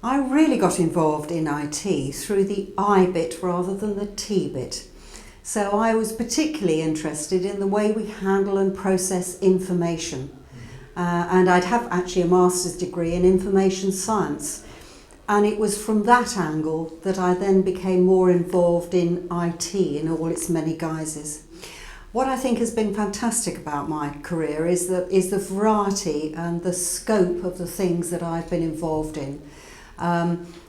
I really got involved in IT through the I bit rather than the T bit. So I was particularly interested in the way we handle and process information. And I'd have actually a master's degree in information science. And it was from that angle that I then became more involved in IT in all its many guises. What I think has been fantastic about my career is the variety and the scope of the things that I've been involved in.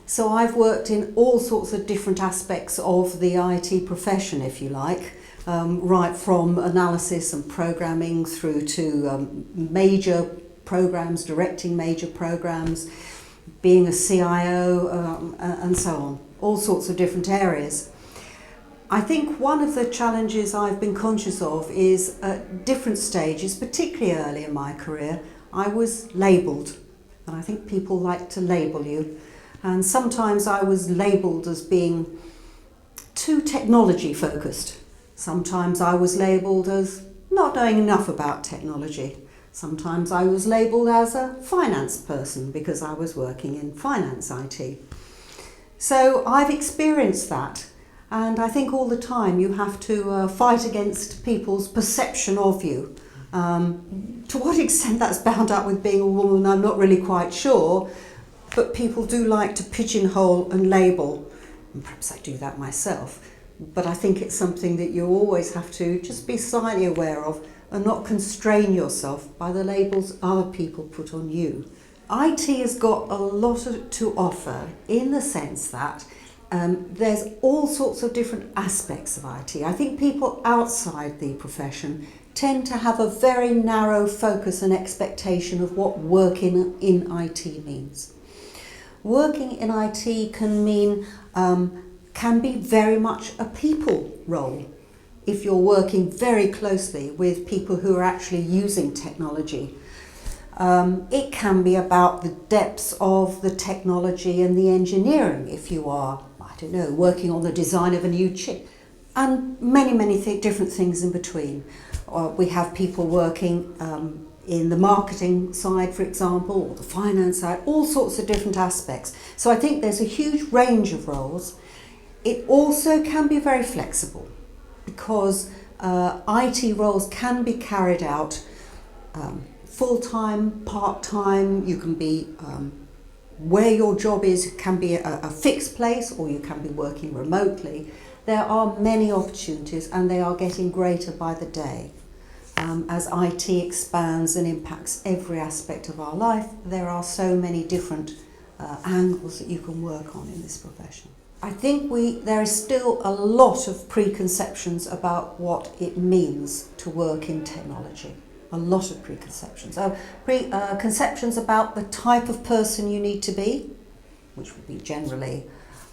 So I've worked in all sorts of different aspects of the IT profession, if you like, right from analysis and programming through to major programs, directing major programs, being a CIO, and so on, all sorts of different areas. I think one of the challenges I've been conscious of is at different stages, particularly early in my career, I was labelled. And I think people like to label you. And sometimes I was labelled as being too technology focused. Sometimes I was labelled as not knowing enough about technology. Sometimes I was labelled as a finance person because I was working in finance IT. So I've experienced that. And I think all the time you have to fight against people's perception of you. To what extent that's bound up with being a woman, I'm not really quite sure, but people do like to pigeonhole and label, and perhaps I do that myself, but I think it's something that you always have to just be slightly aware of and not constrain yourself by the labels other people put on you. IT has got a lot to offer in the sense that there's all sorts of different aspects of IT. I think people outside the profession tend to have a very narrow focus and expectation of what working in IT means. Working in IT can mean, can be very much a people role if you're working very closely with people who are actually using technology. It can be about the depths of the technology and the engineering if you are, I don't know, working on the design of a new chip, and many different things in between. We have people working in the marketing side, for example, or the finance side, all sorts of different aspects. So I think there's a huge range of roles. It also can be very flexible because IT roles can be carried out full-time, part-time. You can be where your job is, can be a fixed place, or you can be working remotely. There are many opportunities and they are getting greater by the day. As IT expands and impacts every aspect of our life, there are so many different angles that you can work on in this profession. I think there is still a lot of preconceptions about what it means to work in technology. A lot of preconceptions. Conceptions about the type of person you need to be, which would be generally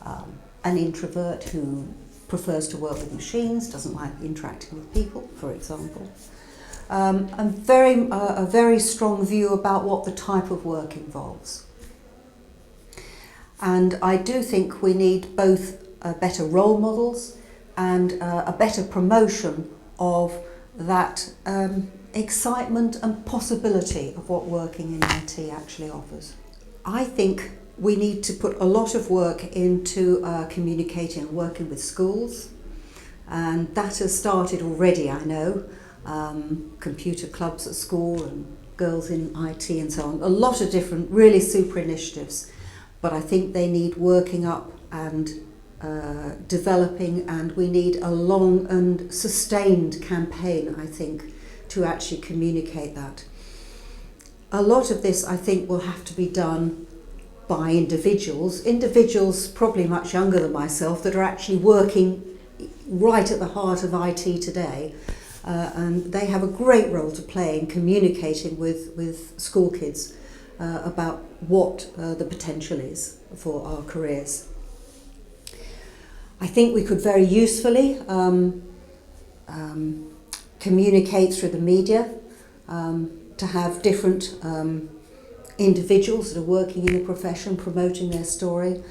an introvert who prefers to work with machines, doesn't like interacting with people, for example. A very strong view about what the type of work involves. And I do think we need both better role models and a better promotion of that excitement and possibility of what working in IT actually offers. I think we need to put a lot of work into communicating and working with schools, and that has started already, I know. Computer clubs at school and girls in IT and so on. A lot of different really super initiatives, but I think they need working up and developing, and we need a long and sustained campaign, I think, to actually communicate that. A lot of this, I think, will have to be done by individuals probably much younger than myself that are actually working right at the heart of IT today. And they have a great role to play in communicating with school kids about what the potential is for our careers. I think we could very usefully communicate through the media to have different individuals that are working in the profession promoting their story.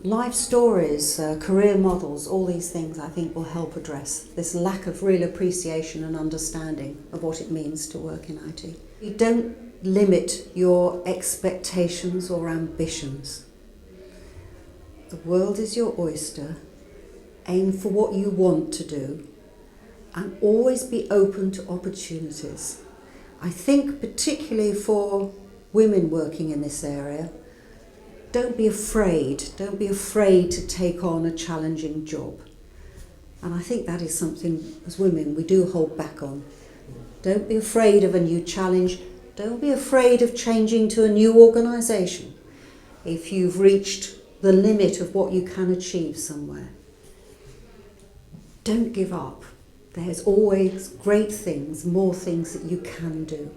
Life stories, career models, all these things I think will help address this lack of real appreciation and understanding of what it means to work in IT. You don't limit your expectations or ambitions. the world is your oyster, aim for what you want to do, and always be open to opportunities. I think particularly for women working in this area, don't be afraid to take on a challenging job. And I think that is something as women we do hold back on. Don't be afraid of a new challenge. Don't be afraid of changing to a new organisation if you've reached the limit of what you can achieve somewhere. Don't give up. There's always great things, more things that you can do.